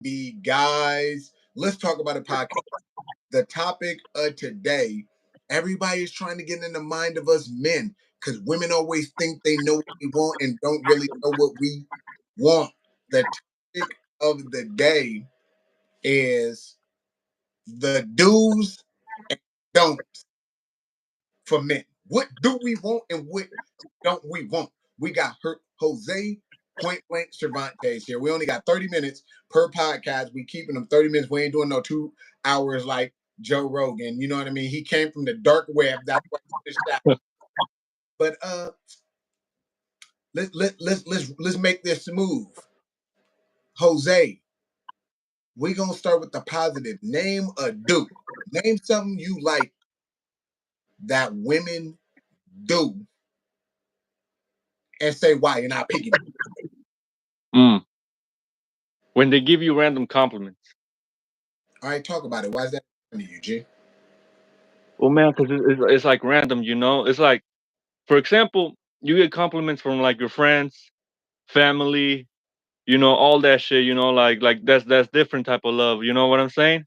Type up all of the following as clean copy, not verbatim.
baby, guys. Let's talk about a podcast. The topic of today, everybody is trying to get in the mind of us men because women always think they know what we want and don't really know what we want. The topic of the day is the do's and don'ts for men. What do we want and what don't we want? We got Jose Point Blank Cervantes here. We only got 30 minutes per podcast. We keeping them 30 minutes. We ain't doing no 2 hours like Joe Rogan. You know what I mean? He came from the dark web. That's why he that. But let's make this smooth. Jose, we gonna start with the positive. Name a do. Name something you like that women do and say why you're not picking. Mm. When they give you random compliments. All right, talk about it. Why is that funny to you, G? Well, man, because it's like random, It's like, for example, you get compliments from like your friends, family, all that shit. Like that's different type of love. You know what I'm saying?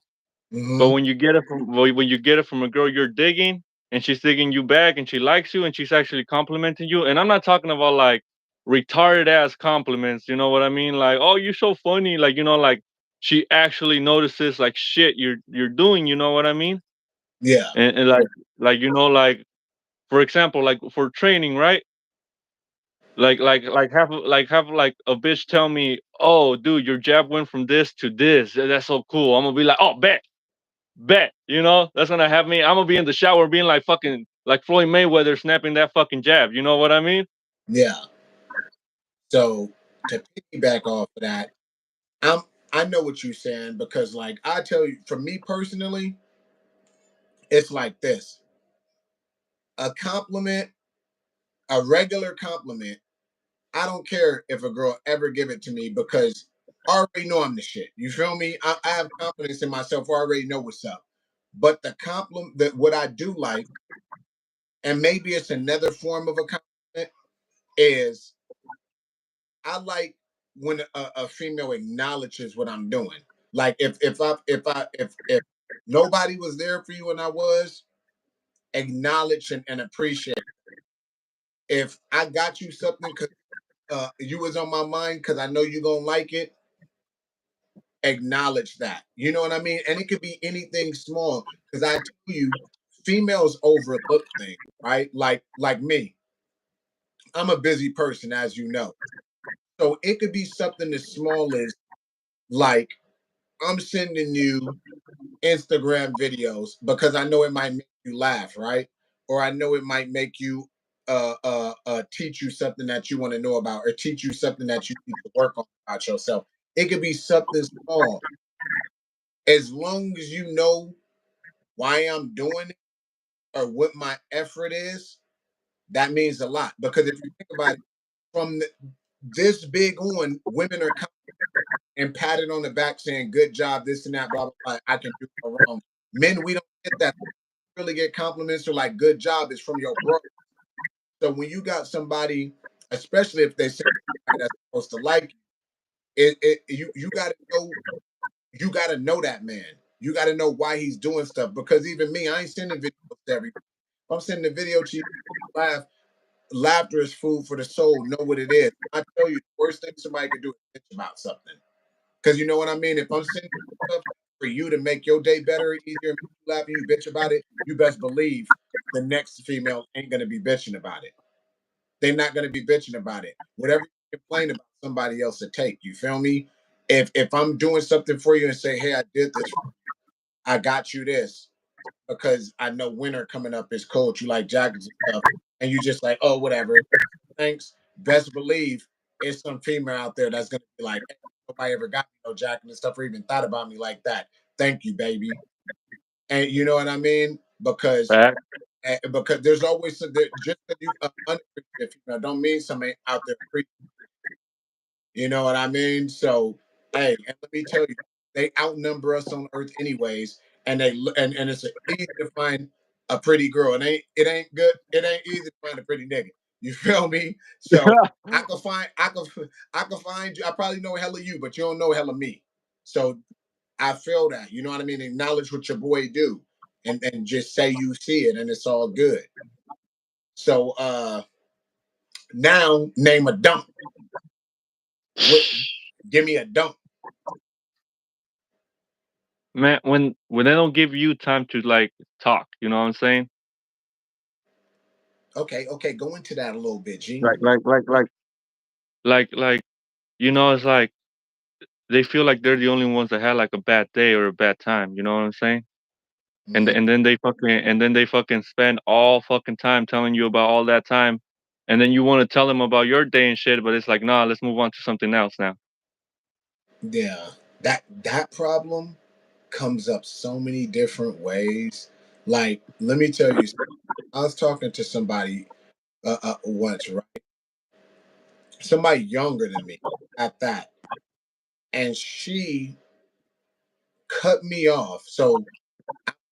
But Mm-hmm. when you get it from a girl you're digging, and she's digging you back, and she likes you, and she's actually complimenting you, and I'm not talking about like retarded ass compliments. You know what I mean? Like, oh, you're so funny. Like, like she actually notices like shit you're doing. You know what I mean? Yeah. And like for example, like for training, right? Like have a bitch tell me, oh, dude, your jab went from this to this. That's so cool. I'm gonna be like, oh, bet. That's gonna have me. I'm gonna be in the shower being like fucking like Floyd Mayweather snapping that fucking jab. You know what I mean? Yeah. So to piggyback off of that, I'm I know what you're saying because like I tell you, for me personally, it's like this. A compliment, a regular compliment, I don't care if a girl ever give it to me because I already know I'm the shit. You feel me? I have confidence in myself. I already know what's up. But the compliment that what I do like, and maybe it's another form of a compliment, is I like when a female acknowledges what I'm doing. Like if nobody was there for you and I was, acknowledge and appreciate. If I got you something because you was on my mind because I know you gonna like it, acknowledge that. You know what I mean? And it could be anything small. Because I tell you, females overlook things, right? Like me. I'm a busy person, as you know. So it could be something as small as like I'm sending you Instagram videos because I know it might make you laugh, right? Or I know it might make you teach you something that you want to know about or teach you something that you need to work on about yourself. It could be something small. As long as you know why I'm doing it or what my effort is, that means a lot. Because if you think about it, from this big on, women are coming and patted on the back saying, good job, this and that, blah, blah, blah. I can do no wrong. Men, we don't get that. Really get compliments or like good job is from your bro. So when you got somebody, especially if they say that's supposed to like you gotta know that man. You gotta know why he's doing stuff. Because even me, I ain't sending videos to everybody. If I'm sending a video to you, laugh. Laughter is food for the soul. Know what it is. I tell you, the worst thing somebody could do is bitch about something. Because you know what I mean? If I'm sending stuff for you to make your day better, easier, laugh, and you bitch about it, you best believe the next female ain't gonna be bitching about it. They're not gonna be bitching about it. Whatever you complain about, somebody else to take. You feel me? If I'm doing something for you and say, hey, I did this, I got you this because I know winter coming up is cold. You like jackets and stuff, and you just like, oh, whatever. Thanks. Best believe it's some female out there that's gonna be like, hey, nobody ever got me no jacket and stuff or even thought about me like that. Thank you, baby. And you know what I mean? Fact. Because there's always just because you unappreciative female don't mean somebody out there. You know what I mean? So hey, and let me tell you, they outnumber us on Earth anyways, and and it's easy to find a pretty girl. It ain't good. It ain't easy to find a pretty nigga. You feel me? So I can find you. I probably know hella you, but you don't know hella me. So I feel that, you know what I mean? Acknowledge what your boy do and just say you see it and it's all good. So now name a dunk. What give me a dunk. Man, when they don't give you time to like talk, you know what I'm saying? Okay, okay, go into that a little bit, G. Like like like like like you know, it's like they feel like they're the only ones that had like a bad day or a bad time, you know what I'm saying? And Mhm. and then they fucking spend all fucking time telling you about all that time, and then you want to tell them about your day and shit, but it's like, nah, let's move on to something else now. Yeah. That problem comes up so many different ways. Like, let me tell you, I was talking to somebody once, right? Somebody younger than me at that, and she cut me off. So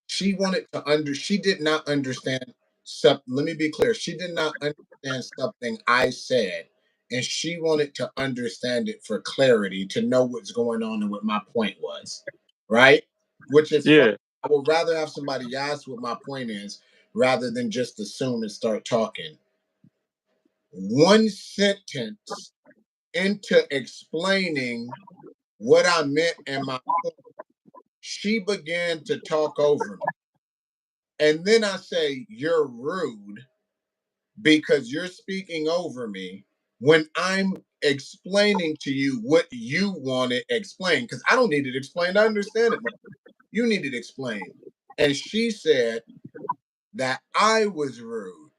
she wanted to she did not understand something. Let me be clear. She did not understand something I said, and she wanted to understand it for clarity to know what's going on and what my point was. Right? Which is fine. Yeah, I would rather have somebody ask what my point is rather than just assume and start talking. One sentence into explaining what I meant and my point, she began to talk over me. And then I say, "You're rude because you're speaking over me when I'm explaining to you what you want to explain." Because I don't need it explained. I understand it. You need it explained. And she said that I was rude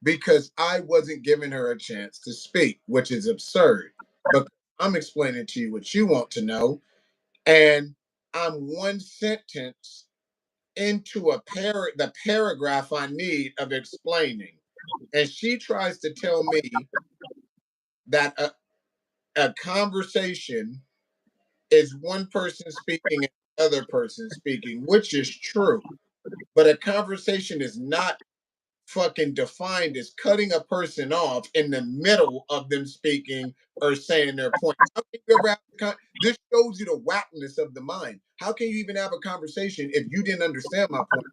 because I wasn't giving her a chance to speak, which is absurd. But I'm explaining to you what you want to know. And I'm one sentence into the paragraph I need of explaining. And she tries to tell me that a conversation is one person speaking and other person speaking, which is true. But a conversation is not fucking defined as cutting a person off in the middle of them speaking or saying their point. How can you ever have this shows you the whackness of the mind. How can you even have a conversation if you didn't understand my point?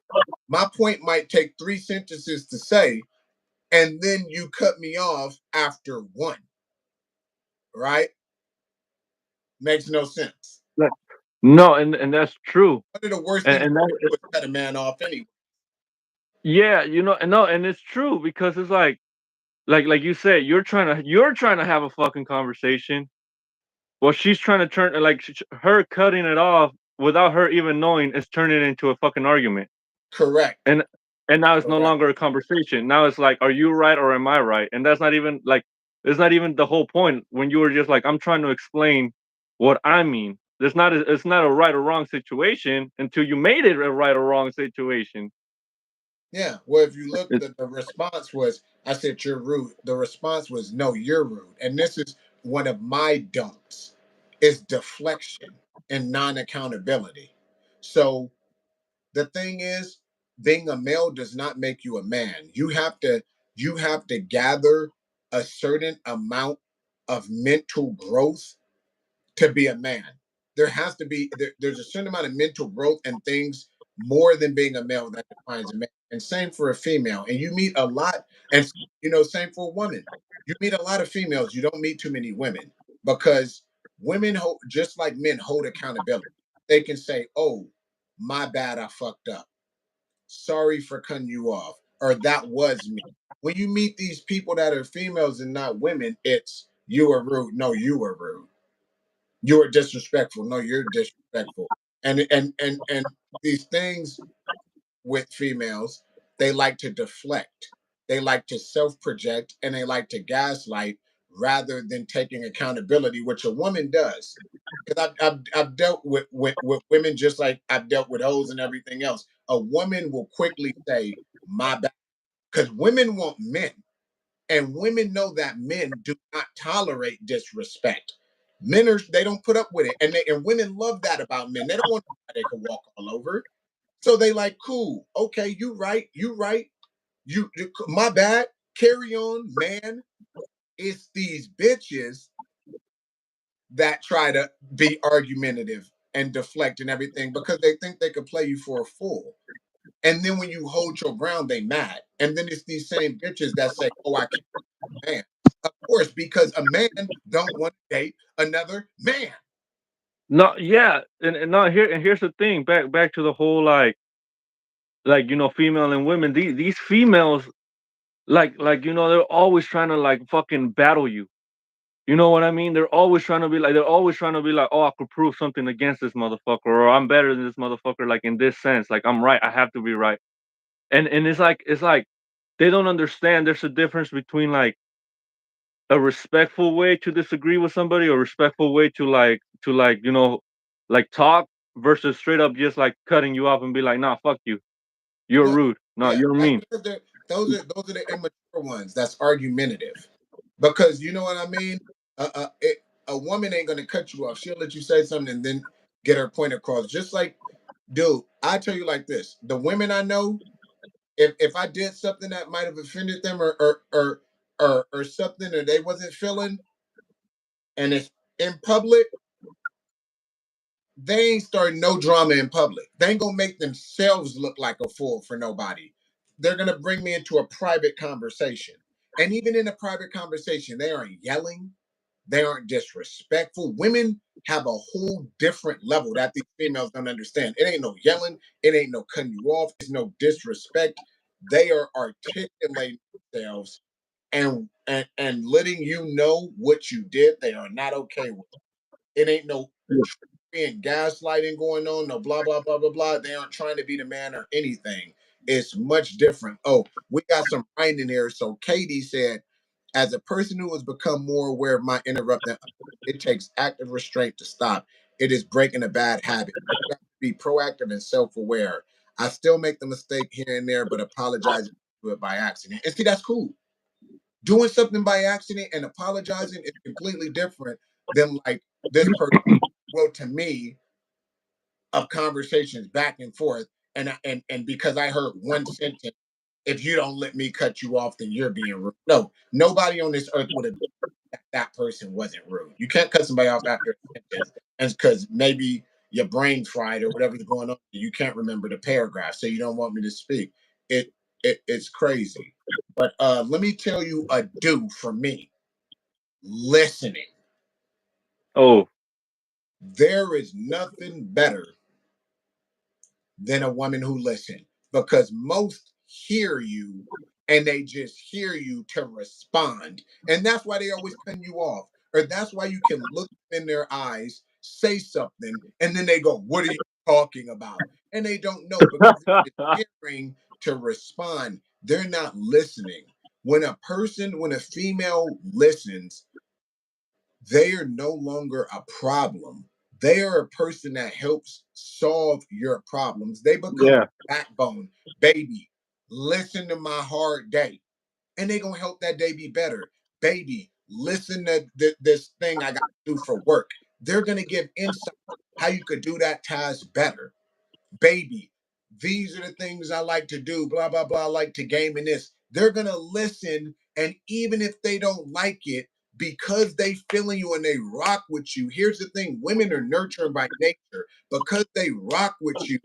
My point might take 3 sentences to say, and then you cut me off after one, right? Makes no sense. like, no, and that's true, One of the worst things and you that do is cut a man off anyway. yeah, you know, and no, and it's true because it's like you said, you're trying to have a fucking conversation. Well, she's trying to turn like her cutting it off without her even knowing is turning it into a fucking argument. Correct. And now it's no Correct. longer a conversation. Now it's like, are you right or am I right? And that's not even like it's not even the whole point when you were just like, I'm trying to explain what I mean. It's not a right or wrong situation until you made it a right or wrong situation. Yeah. Well, if you look, It's the response was, I said, "You're rude." The response was, "No, you're rude." And this is one of my dumps is deflection and non accountability. So the thing is, being a male does not make you a man. You have to gather a certain amount of mental growth to be a man. There's a certain amount of mental growth and things more than being a male that defines a man. And same for a female. And you meet a lot, and same for a woman. You meet a lot of females. You don't meet too many women because women hold, just like men hold accountability. They can say, "Oh, my bad, I fucked up. Sorry for cutting you off," or "That was me." When you meet these people that are females and not women, it's "You were rude." No, you were rude. You are disrespectful. No, you're disrespectful. And these things with females, they like to deflect. They like to self-project and they like to gaslight rather than taking accountability, which a woman does. Because I've dealt with women just like I've dealt with hoes and everything else. A woman will quickly say, "My bad," because women want men. And women know that men do not tolerate disrespect. They don't put up with it. And women love that about men. They don't want they can walk all over. So they like, "Cool, okay, you right. My bad. Carry on, man." It's these bitches that try to be argumentative and deflect and everything because they think they could play you for a fool. And then when you hold your ground, they mad. And then it's these same bitches that say, "Oh, I can't man." Of course, because a man don't want to date another man. No, yeah, and not here. And here's the thing. Back to the whole female and women. These females, they're always trying to like fucking battle you. You know what I mean? They're always trying to be like, oh, I could prove something against this motherfucker, or I'm better than this motherfucker. Like in this sense, like I'm right. I have to be right. And it's like they don't understand. There's a difference between like a respectful way to disagree with somebody, or respectful way to talk versus straight up just like cutting you off and be like, nah, fuck you. You're No, rude. No, yeah, you're mean. those are the immature ones. That's argumentative, because you know what I mean. A woman ain't gonna cut you off. She'll let you say something and then get her point across. Just like, dude, I tell you like this: the women I know, if I did something that might have offended them or something that they wasn't feeling, and it's in public, they ain't starting no drama in public. They ain't gonna make themselves look like a fool for nobody. They're gonna bring me into a private conversation. And even in a private conversation, they aren't yelling, they aren't disrespectful. Women have a whole different level that these females don't understand. It ain't no yelling, it ain't no cutting you off, it's no disrespect. They are articulating themselves and letting you know what you did. They are not okay with. It ain't no and gaslighting going on, no blah blah blah blah blah. They aren't trying to be the man or anything. It's much different. Oh, we got some writing in here. So Katie said, as a person who has become more aware of my interrupting, it takes active restraint to stop. It is breaking a bad habit. You have to be proactive and self-aware. I still make the mistake here and there, but apologize to it by accident. And see, that's cool. Doing something by accident and apologizing is completely different than like this person wrote to me of conversations back and forth, and because I heard one sentence, if you don't let me cut you off, then you're being rude. No, nobody on this earth would have that person wasn't rude. You can't cut somebody off after a sentence, and because maybe your brain fried or whatever's going on, you can't remember the paragraph, so you don't want me to speak. It it's crazy. But let me tell you a do for me. Listening. Oh, There is nothing better than a woman who listens, because most hear you and they just hear you to respond. And that's why they always cut you off. Or that's why you can look in their eyes, say something, and then they go, "What are you talking about?" And they don't know because they're hearing to respond. They're not listening. When a female listens, they are no longer a problem. They are a person that helps solve your problems. They become yeah. a backbone. Baby, listen to my hard day. And they're going to help that day be better. Baby, listen to this thing I got to do for work. They're going to give insight how you could do that task better. Baby, these are the things I like to do, blah, blah, blah. I like to game in this. They're going to listen. And even if they don't like it, because they feeling you and they rock with you, here's the thing: women are nurturing by nature. Because they rock with you,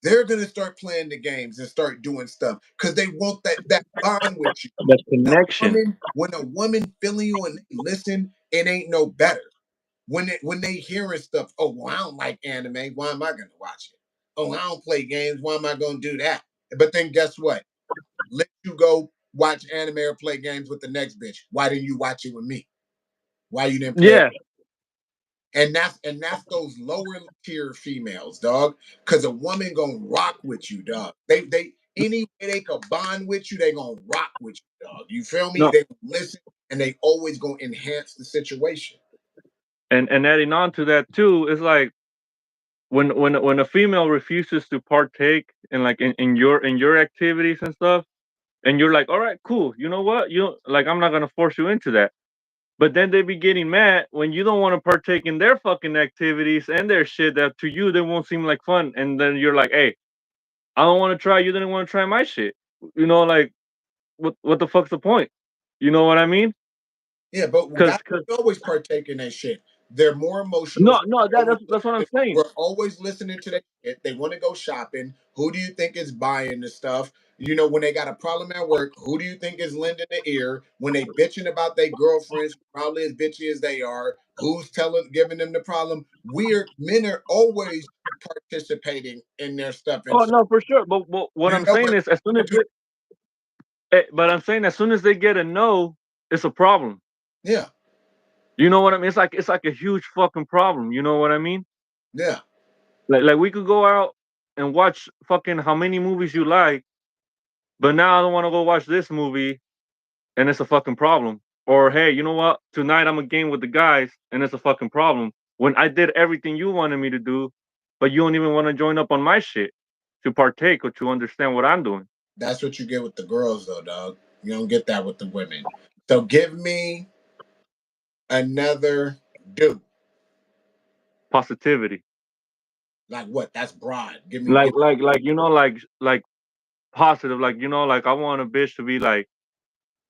they're going to start playing the games and start doing stuff because they want that bond with you. The connection. When a woman feeling you and they listen, it ain't no better. When they hearing stuff, oh well, I don't like anime. Why am I gonna watch it? Oh, I don't play games. Why am I gonna do that? But then guess what? Let you go watch anime or play games with the next bitch. Why didn't you watch it with me? Why you didn't play it? Yeah. And that's those lower tier females, dog. Cause a woman gonna rock with you, dog. They any way they could bond with you, they gonna rock with you, dog. You feel me? No. They listen and they always gonna enhance the situation. And adding on to that too, it's like when a female refuses to partake in like in your activities and stuff, and you're like, all right, cool. You know what? I'm not gonna force you into that. But then they be getting mad when you don't want to partake in their fucking activities and their shit that to you they won't seem like fun. And then you're like, hey, I don't want to try. You didn't want to try my shit. Like what the fuck's the point? You know what I mean? Yeah, but Because guys always partake in that shit. They're more emotional. No, no, that's what I'm saying. We're always listening to their shit. They want to go shopping. Who do you think is buying the stuff? You know, when they got a problem at work, who do you think is lending the ear? When they bitching about their girlfriends, probably as bitchy as they are, who's giving them the problem? Men are always participating in their stuff. And Oh so, no, for sure. But what you I'm know, saying is, as soon as but I'm saying as soon as they get a no, it's a problem. yeah, You know what I mean? It's like a huge fucking problem. You know what I mean? yeah, Like we could go out and watch fucking how many movies you like, but now I don't want to go watch this movie, and it's a fucking problem. Or hey, you know what? Tonight I'm a game with the guys, and it's a fucking problem. When I did everything you wanted me to do, but you don't even want to join up on my shit to partake or to understand what I'm doing. that's what you get with the girls, though, dog. You don't get that with the women. So give me another do. Positivity. Like what? That's broad. Give Like you know, like positive. Like you know, like I want a bitch to be like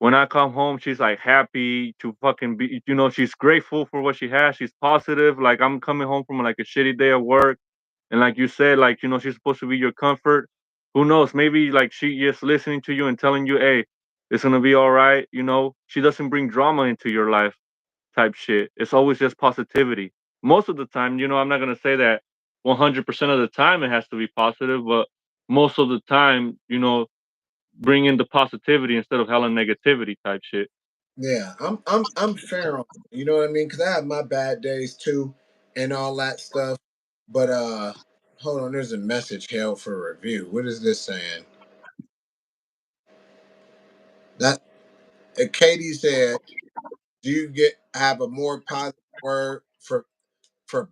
when I come home, she's like happy to fucking be. You know, she's grateful for what she has. She's positive. Like I'm coming home from like a shitty day at work, and like you said, like you know, she's supposed to be your comfort. Who knows? Maybe like she just listening to you and telling you, "Hey, it's gonna be all right." You know, she doesn't bring drama into your life type shit. It's always just positivity. Most of the time, you know, I'm not gonna say that 100% of the time it has to be positive, but most of the time, you know, bring in the positivity instead of hella negativity type shit. Yeah, I'm fair on it, you know what I mean? Because I have my bad days too, and all that stuff. But hold on, there's a message held for review. What is this saying? That Katie said, "Do you get have a more positive word for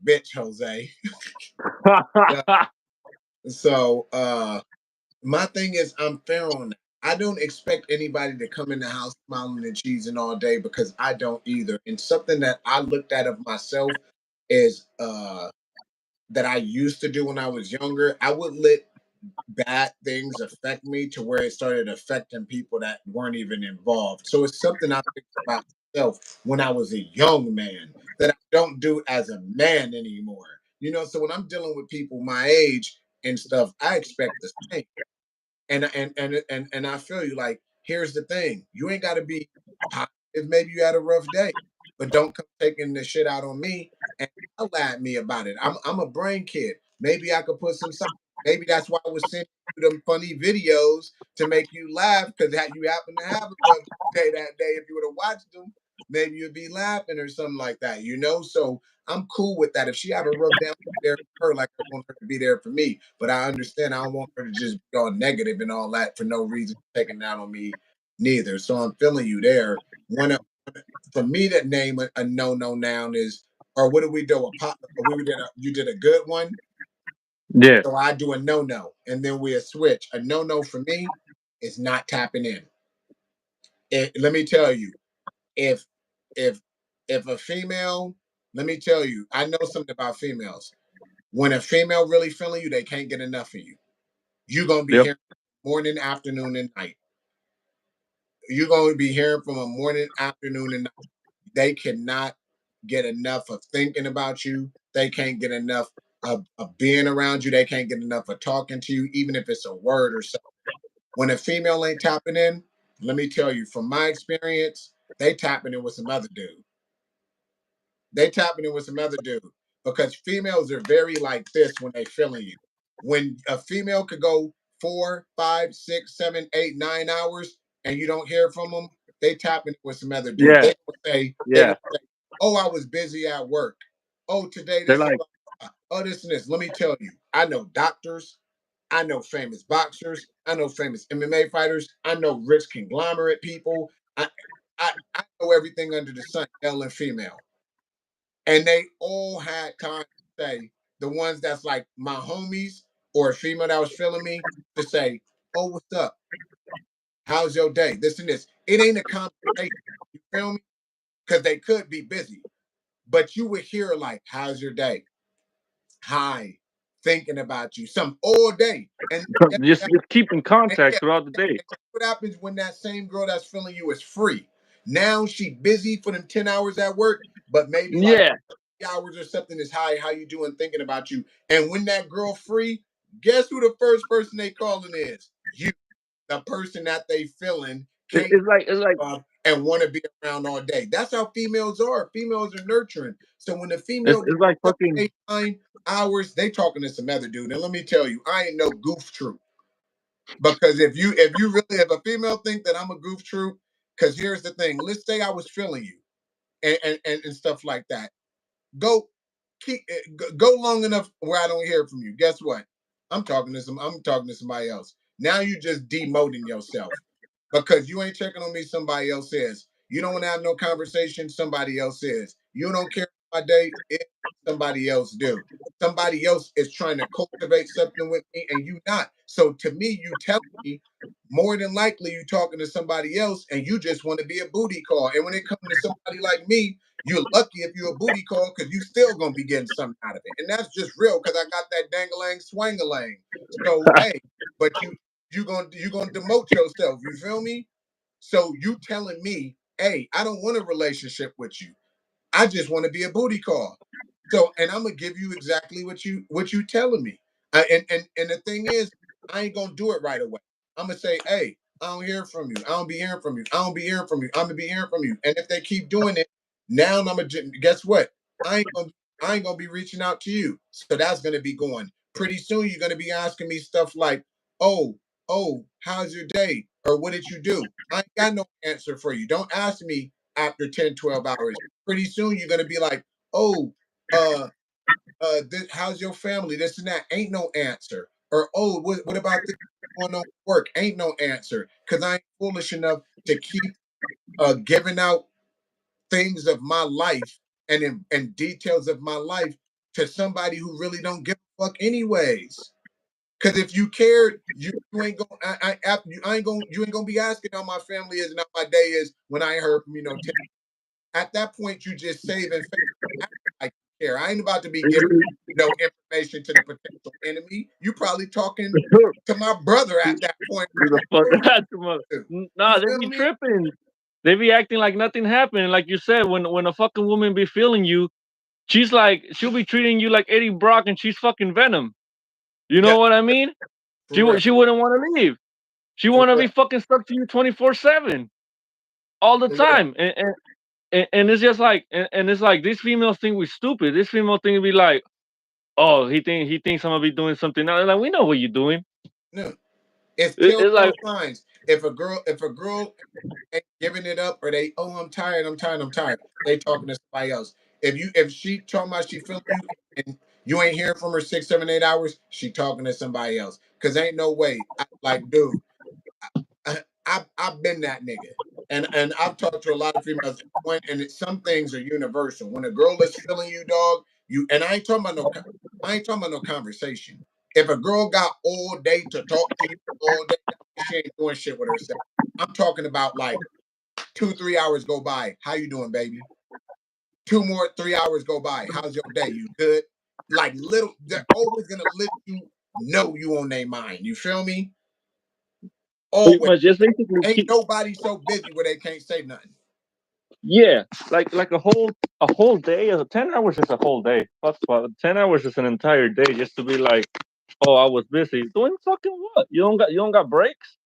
bitch, Jose?" Yeah. So my thing is, I'm fair on that. I don't expect anybody to come in the house smiling and cheesing all day because I don't either. And something that I looked at of myself is that I used to do when I was younger. I would let bad things affect me to where it started affecting people that weren't even involved. So it's something I think about myself when I was a young man that I don't do as a man anymore. You know, so when I'm dealing with people my age and stuff, I expect the same. And I feel you. Like, here's the thing: you ain't got to be positive. Maybe you had a rough day, but don't come taking the shit out on me and yell at me about it. I'm a brain kid. Maybe I could put some. Maybe that's why I was sending you them funny videos to make you laugh because you happen to have a rough day that day. If you would have watched them, maybe you'd be laughing or something like that. You know, so I'm cool with that. If she have a rough day, I'm there for her like I want her to be there for me. But I understand I don't want her to just be all negative and all that for no reason, taking out on me neither. So I'm feeling you there. One of For me to name a no noun is, or what do we do? You did a good one, Yeah. so I do a no, and then we switch. A no for me is not tapping in. Let me tell you, if if if a female, let me tell you, I know something about females. When a female really feeling you, they can't get enough of you. You're gonna be Yep. hearing morning, afternoon, and night. You're gonna be hearing from a morning, afternoon, and night. They cannot get enough of thinking about you. They can't get enough of being around you. They can't get enough of talking to you, even if it's a word or something. When a female ain't tapping in, let me tell you, from my experience, they tapping in with some other dude. They tapping in with some other dude because females are very like this when they feeling you. When a female could go 4, 5, 6, 7, 8, 9 hours and you don't hear from them, they tapping in with some other dude. Yeah. They Yeah. gonna say, "Oh, I was busy at work. Oh, today They're this and like, blah, blah, blah. Oh, this and this." Let me tell you, I know doctors, I know famous boxers, I know famous MMA fighters, I know rich conglomerate people. I know everything under the sun, male and female. And they all had time to say, the ones that's like my homies or a female that was feeling me, to say, "Oh, what's up? How's your day? This and this." It ain't a conversation. You feel me? Because they could be busy. But you would hear like, "How's your day? Hi, thinking about you." Some all day. And just keep in yeah, contact throughout the day. what happens when that same girl that's feeling you is free? Now she busy for them 10 hours at work, but maybe like Yeah. hours or something is high. How you doing? Thinking about you. And when that girl free, guess who the first person they calling is? You, the person that they feeling can't It's like and want to be around all day. That's how females are. Females are nurturing. So when the female gets it's like up fucking. 8 9 hours, they talking to some other dude. And let me tell you, I ain't no goof troop. Because if a female think that I'm a goof troop, because here's the thing, let's say I was feeling you and stuff like that. Go go long enough where I don't hear from you. Guess what? I'm talking to somebody else. Now you just demoting yourself because you ain't checking on me, somebody else is. You don't want to have no conversation, somebody else is. You don't care about my day, somebody else do. Somebody else is trying to cultivate something with me and you not. So to me, you tell me more than likely you talking to somebody else and you just want to be a booty call. And when it comes to somebody like me, you're lucky if you're a booty call because you still gonna be getting something out of it. And that's just real because I got that dangalang swangalang. So hey, but you gonna demote yourself. You feel me? So you telling me, hey, I don't want a relationship with you. I just want to be a booty call. So, and I'm gonna give you exactly what you telling me. And the thing is, I ain't gonna do it right away. I'm gonna say, hey, I don't hear from you. I don't be hearing from you. I don't be hearing from you. I'm gonna be hearing from you. And if they keep doing it, now I'm gonna guess what? I ain't gonna be reaching out to you. So that's gonna be going. Pretty soon you're gonna be asking me stuff like, oh, how's your day? Or what did you do? I ain't got no answer for you. Don't ask me after 10, 12 hours. Pretty soon you're gonna be like, oh, uh, how's your family? This and that. Ain't no answer. Or oh, what about this going on at work? Ain't no answer. Cause I ain't foolish enough to keep giving out things of my life and details of my life to somebody who really don't give a fuck anyways. Cause if you cared, you ain't gonna you ain't gonna be asking how my family is and how my day is when I ain't heard from you no at that point you just save and I care. I ain't about to be giving no information to the potential enemy. You probably talking to my brother at that point. Who the fuck that mother? Nah, You they feel be me? tripping. They be acting like nothing happened. Like you said, when a fucking woman be feeling you, she'll be treating you like Eddie Brock and she's fucking Venom. You Yeah, know what I mean? for real. She wouldn't want to leave. She For want to real. be fucking stuck to you 24/7 all the For real. time. And it's just like and it's like these females think we stupid. This female thing be like, oh, he thinks I'm gonna be doing something. Now like we know what you're doing. No. It's It's like telltale signs. If a girl ain't giving it up or they, oh, I'm tired. They talking to somebody else. If she talking about she feeling you and you ain't hearing from her 6, 7, 8 hours, she talking to somebody else. Cause ain't no way. Like, dude, I've been that nigga. And I've talked to a lot of females some things are universal. When a girl is feeling you, dog, you and I ain't talking about no conversation. If a girl got all day to talk to you all day, she ain't doing shit with herself. I'm talking about like 2, 3 hours go by. How you doing, baby? 2 more 3 hours go by. How's your day? You good? Like they're always gonna let you know you on their mind. You feel me? pretty Always. much just basically Ain't keep. nobody so busy where they can't say nothing. Yeah, like a whole day. 10 hours is a whole day. Fuck, 10 hours is an entire day just to be like, oh, I was busy doing fucking what? You don't got breaks.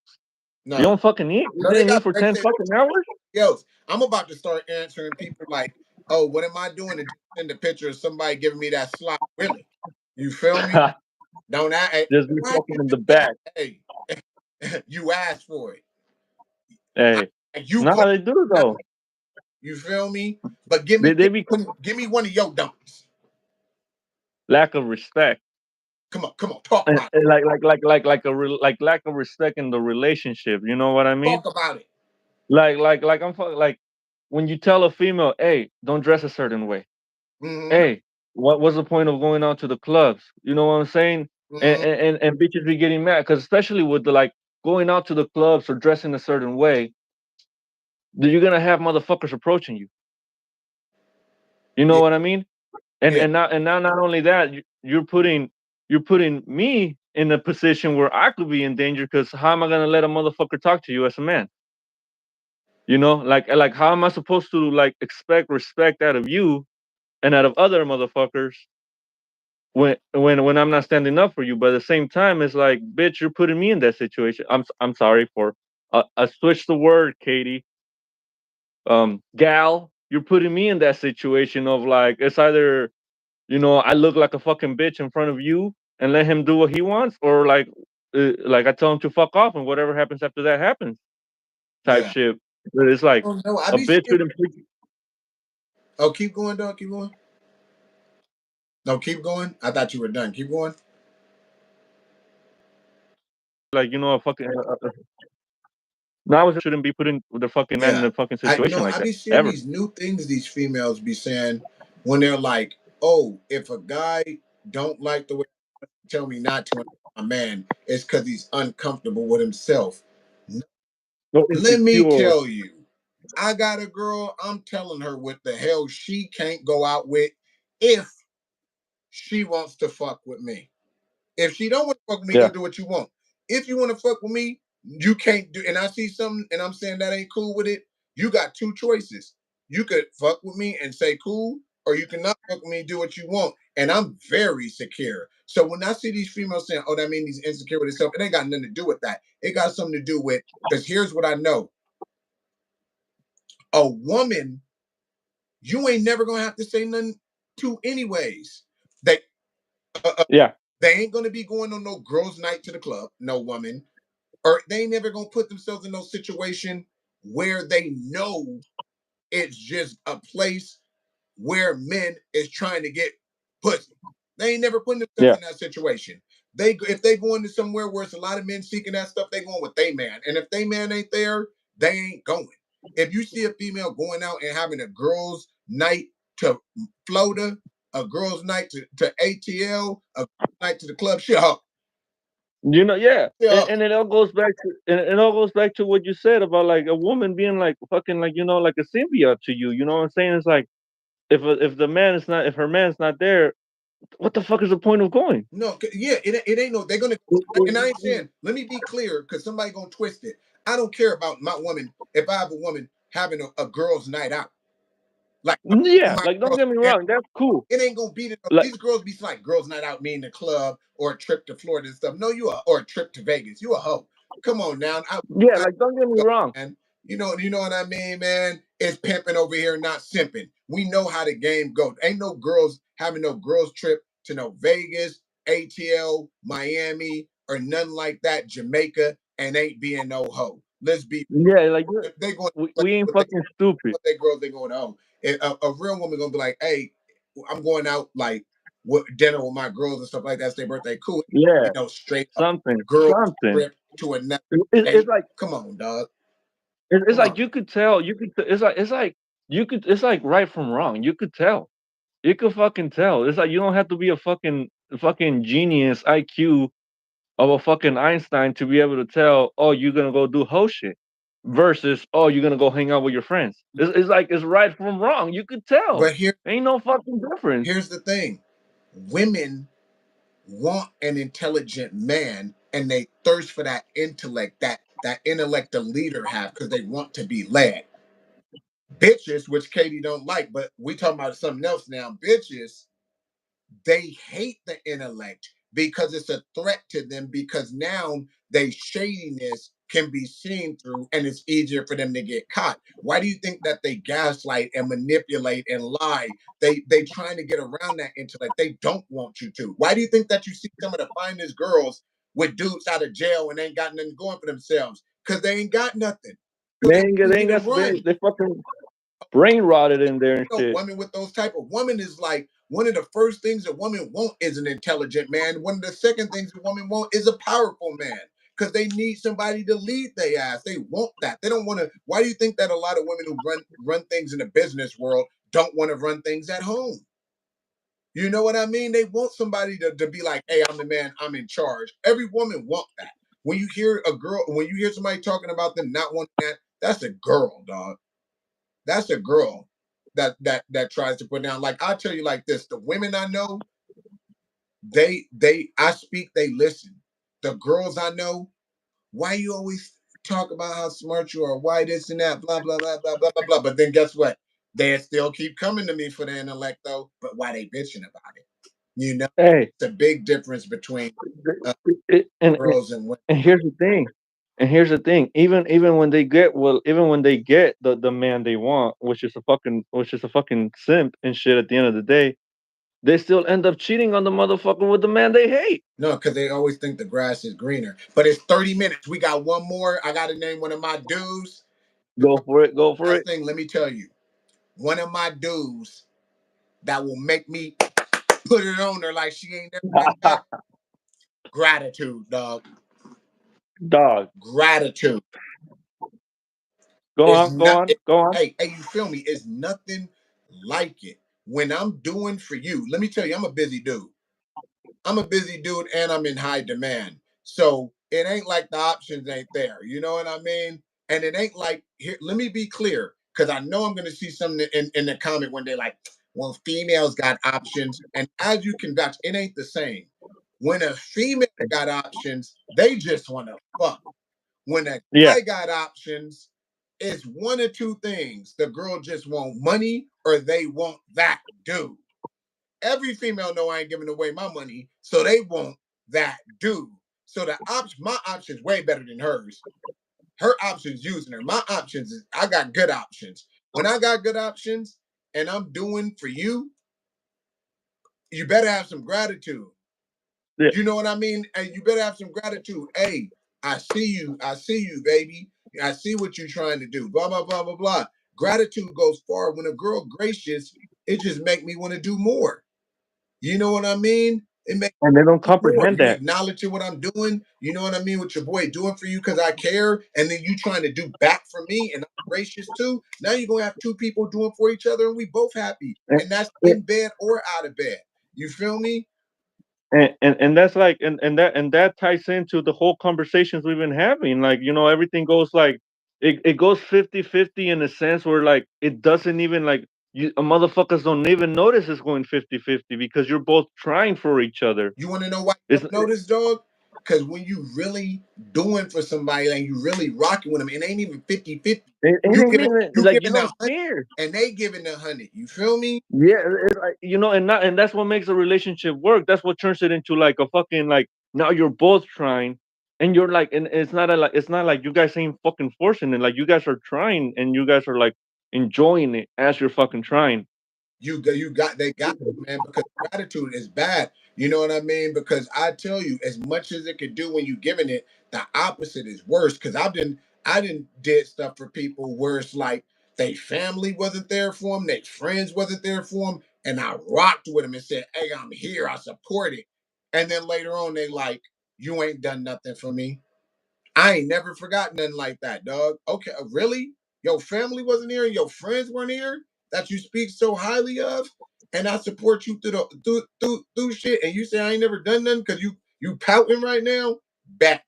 You Nah. don't fucking eat. You No, they didn't eat got for breaks 10 in fucking hours. else. I'm about to start answering people like, oh, what am I doing? And just send a picture of somebody giving me that slot. Really? You feel me? Don't I Just be why fucking you in do the that? back. Hey, you asked for it. I, Hey, you nah, could they do have. though. You feel me? But give me They give be me one, give me one of your dumps. lack of respect. Come on, talk about it. And like lack of respect in the relationship. You know what I mean? Talk about it. Like like when you tell a female, hey, don't dress a certain way. Mm-hmm. Hey, what's the point of going out to the clubs? You know what I'm saying? Mm-hmm. And bitches be getting mad because especially with the like going out to the clubs or dressing a certain way, you're gonna have motherfuckers approaching you. You know Yeah, what I mean? And yeah. now not only that, you're putting me in a position where I could be in danger because how am I gonna let a motherfucker talk to you as a man? You know, like how am I supposed to like expect respect out of you and out of other motherfuckers when I'm not standing up for you. But at the same time, it's like, bitch, you're putting me in that situation. I'm sorry for I switched the word, Katie. Gal, you're putting me in that situation of like, it's either, I look like a fucking bitch in front of you and let him do what he wants, or like I tell him to fuck off and whatever happens after that happens, type Yeah. shit. But it's like Oh no, I a be bitch seeing. shouldn't treat Oh, keep going, dog. Keep going. No, keep going. I thought you were done. Keep going. like a fucking. Now I shouldn't be putting the fucking man in Yeah. a fucking I situation no, like I that be seeing ever. these new things these females be saying when they're like, "Oh, if a guy don't like the way you tell me not to a man, it's because he's uncomfortable with himself." No Let me insecure. tell you, I got a girl. I'm telling her what the hell she can't go out with if she wants to fuck with me. If she don't want to fuck with me, go Yeah, do what you want. If you want to fuck with me, you can't do. And I see something, and I'm saying that ain't cool with it. You got two choices. You could fuck with me and say cool, or you cannot fuck with me, do what you want. And I'm very secure. So when I see these females saying, "Oh, that means he's insecure with himself," it ain't got nothing to do with that. It got something to do with, because here's what I know: a woman, you ain't never gonna have to say nothing to, anyways. They yeah, they ain't gonna be going on no girls' night to the club. No woman, or they ain't never gonna put themselves in no situation where they know it's just a place where men is trying to get pussy. They ain't never putting themselves yeah. in that situation. If they go into somewhere where it's a lot of men seeking that stuff, they going with they man. And if they man ain't there, they ain't going. If you see a female going out and having a girls' night to Florida, a girls' night to ATL, a night to the club, shit up. Yeah, Shit up. and it all goes back to it all goes back to what you said about like a woman being like fucking like like a symbiote to you. You know what I'm saying? It's like if the man is not if her man's not there, what the fuck is the point of going? No, yeah, it ain't no. They're gonna, and I ain't saying. Let me be clear, because somebody gonna twist it. I don't care about my woman. If I have a woman having a girls' night out, like Yeah, my like don't girls, get me wrong, that's cool. it ain't gonna be Like these girls be like girls' night out, meaning the club or a trip to Florida and stuff. No, or a trip to Vegas. You a hoe. Come on now. yeah, I like don't get me go, wrong. man. You know what I mean, man. It's pimping over here, not simping. We know how the game goes. Ain't no girls having no girls trip to no Vegas, ATL, Miami, or nothing like that. Jamaica, and ain't being no hoe. Let's be. Yeah, like They going we ain't fucking stupid. what they girls, they going home. And a real woman gonna be like, "Hey, I'm going out like with dinner with my girls and stuff like that. It's their birthday, cool. Yeah, Straight up something, girl something. trip to another It's state. like Come on, dog. it's Come like on." you could tell. You could. It's like you could. It's like right from wrong. You could tell. You could fucking tell. It's like you don't have to be a fucking genius IQ of a fucking Einstein to be able to tell. Oh, you're gonna go do hoe shit versus oh, you're gonna go hang out with your friends. It's like it's right from wrong. You could tell. But Ain't no fucking difference. here's the thing: women want an intelligent man, and they thirst for that intellect, that intellect the leader have, because they want to be led. Bitches, which Katie don't like, but we talking about something else now. Bitches, they hate the intellect because it's a threat to them, because now they shadiness can be seen through and it's easier for them to get caught. Why do you think that they gaslight and manipulate and lie? They trying to get around that intellect. They don't want you to. Why do you think that you see some of the finest girls with dudes out of jail and ain't got nothing going for themselves? Because they ain't got nothing. So they They easy ain't to got run. they fucking brain rotted in there and No shit. woman with those type of woman is like, one of the first things a woman want is an intelligent man. One of the second things a woman want is a powerful man, because they need somebody to lead their ass. They want that. They don't want to. Why do you think that a lot of women who run things in the business world don't want to run things at home? You know what I mean? They want somebody to be like, "Hey, I'm the man. I'm in charge." Every woman want that. When you hear somebody talking about them not wanting that, that's a girl, dog. That's a girl that tries to put down. Like, I'll tell you like this: the women I know, I speak, they listen. The girls I know, why you always talk about how smart you are, why this and that, blah blah blah blah blah blah blah. But then guess what? They still keep coming to me for the intellect though, but why they bitching about it? You know, Hey, it's a big difference between uh, it, girls and women. and here's the thing. And here's the thing. Even when they get even when they get the man they want, which is a fucking simp and shit at the end of the day, they still end up cheating on the motherfucker with the man they hate. No, because they always think the grass is greener. But it's 30 minutes. We got one more. I got to name one of my dudes. Go for it, go for Last it. thing, let me tell you, one of my dudes that will make me put it on her like she ain't never been back. Gratitude, dog. Dog. Gratitude. Go It's on, go not. on, go on. Hey, you feel me? It's nothing like it. When I'm doing for you, let me tell you, I'm a busy dude. I'm a busy dude and I'm in high demand. So it ain't like the options ain't there. You know what I mean? And it ain't like here, let me be clear, because I know I'm gonna see something in the comment one day like, well, females got options. And as you can vouch, it ain't the same. When a female got options, they just want to fuck. When a Yeah. guy got options, it's one or two things. The girl just want money or they want that dude. Every female know I ain't giving away my money, so they want that dude. So my option's way better than hers. Her options using her. My options is I got good options. When I got good options and I'm doing for you, you better have some gratitude. Yeah. You know what I mean? And you better have some gratitude. Hey, I see you. I see you, baby. I see what you're trying to do. Blah, blah, blah, blah, blah. Gratitude goes far. When a girl gracious, it just make me want to do more. You know what I mean? It makes And they don't me do more. comprehend You that. acknowledging what I'm doing. You know what I mean? What your boy doing for you because I care. And then you trying to do back for me and I'm gracious too. Now you're going to have two people doing for each other and we both happy. And, And that's in bed or out of bed. You feel me? and that's like and that ties into the whole conversations we've been having, like, you know, everything goes like it goes 50-50 in a sense where like it doesn't even like you motherfuckers don't even notice it's going 50-50 because you're both trying for each other. You want to know why you It's don't notice, dog? Because when you really doing for somebody and you really rocking with them, it ain't even 50-50. it You ain't giving even you like you giving don't 100 care. and they giving 100. You feel me? Yeah, it's like, you know, and that's what makes a relationship work. That's what turns it into like a fucking like now you're both trying, and you're like, and it's not like you guys ain't fucking forcing it. Like you guys are trying, and you guys are like enjoying it as you're fucking trying. They got it, man, because gratitude is bad. You know what I mean? Because I tell you, as much as it could do when you giving it, the opposite is worse. Because I didn't did stuff for people where it's like they family wasn't there for them, their friends wasn't there for them, and I rocked with them and said, "Hey, I'm here, I support it." And then later on, they like, "You ain't done nothing for me." I ain't never forgot nothing like that, dog. Okay, really? Your family wasn't here and your friends weren't here that you speak so highly of, and I support you through shit, and you say I ain't never done nothing because you pouting right now. Back,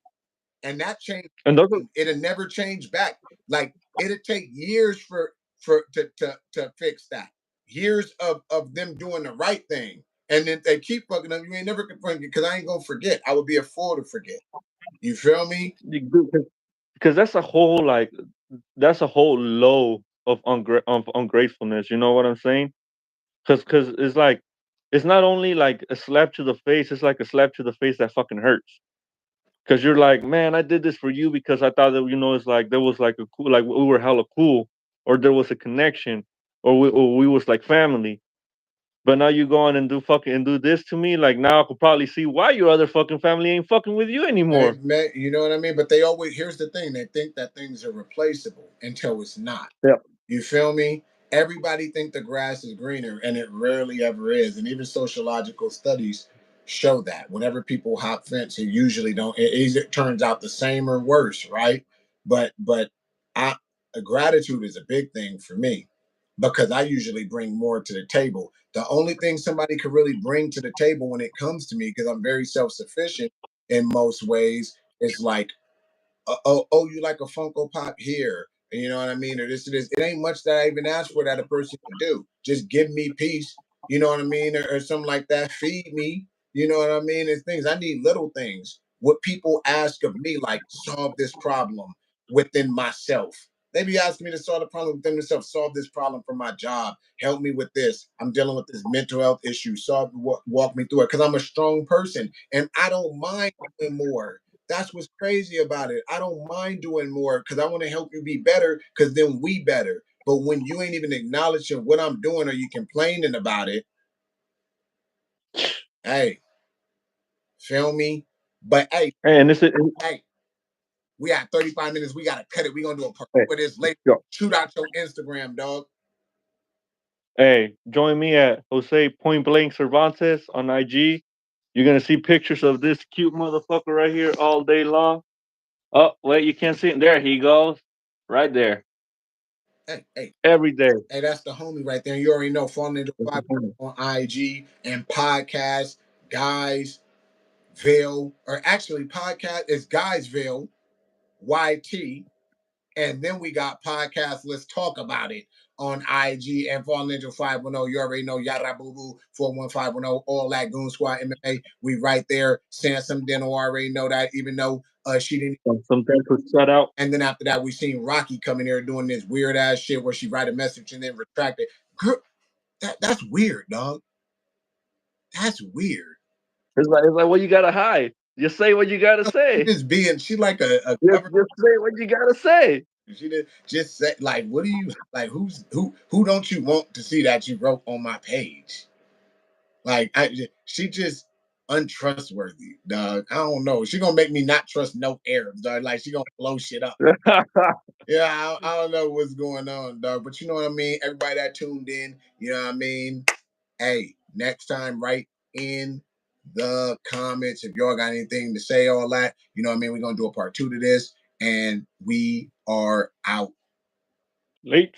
and that changed. And those are, It'll never change back. Like it'll take years for to fix that. Years of them doing the right thing, and then they keep fucking up. You ain't never gonna forget because I ain't gonna forget. I would be a fool to forget. You feel me? because that's a whole low of ungratefulness. You know what I'm saying? Because it's like it's not only like a slap to the face. It's like a slap to the face that fucking hurts. Because you're like, man, I did this for you because I thought that, you know, it's like there was like a cool, like we were hella cool, or there was a connection, or we was like family. But now you go on and do fucking and do this to me. Like now I could probably see why your other fucking family ain't fucking with you anymore. You know what I mean? But they always here's the thing: they think that things are replaceable until it's not. Yeah. You feel me? Everybody think the grass is greener, and it rarely ever is. And even sociological studies show that whenever people hop fence, it usually don't. It either turns out the same or worse, right? But I gratitude is a big thing for me because I usually bring more to the table. The only thing somebody could really bring to the table when it comes to me, because I'm very self sufficient in most ways, is like oh, you like a Funko Pop here. You know what I mean? Or this or this. It ain't much that I even ask for that a person can do. Just give me peace. You know what I mean? Or something like that. Feed me. You know what I mean? And things. I need little things. What people ask of me, like solve this problem within myself. They be asking me to solve the problem with them themselves. Solve this problem for my job. Help me with this. I'm dealing with this mental health issue. Walk me through it because I'm a strong person and I don't mind doing more. That's what's crazy about it. I don't mind doing more because I want to help you be better because then we better. But when you ain't even acknowledging what I'm doing or you complaining about it, hey, feel me? But And this is hey, we got 35 minutes. We gotta cut it. We gonna do a part hey, for this later. yo, Shoot out your Instagram, dog. hey, join me at Jose Point Blank Cervantes on IG. You're gonna see pictures of this cute motherfucker right here all day long. Oh, wait, you can't see him. There he goes. Right there. Hey, Every day. that's the homie right there. You already know. Falling into five on IG and podcast, guys, Ville, or actually podcast is Guysville, YT. And then we got podcast. Let's talk about it on IG and Fall Ninja 510. You already know Yada Boo Boo 41510, all that Goon Squad MMA. We right there. Sansom Dental already know that, even though she didn't. Sometimes to shut out. And then after that, we seen Rocky coming here doing this weird ass shit where she write a message and then retract it. Girl, that's weird, dog. That's weird. It's like what you gotta hide. Just say what you gotta say. She like a Just say what you gotta say. She did just say like, what do you like? Who don't you want to see that you wrote on my page? Like she just untrustworthy, dog. I don't know. She gonna make me not trust no Arabs, dog. Like she gonna blow shit up. Yeah, I don't know what's going on, dog. But you know what I mean. Everybody that tuned in, you know what I mean. Hey, next time, write in the comments if y'all got anything to say. All that, you know what I mean. We're gonna do a part 2 to this, and we are out. Late.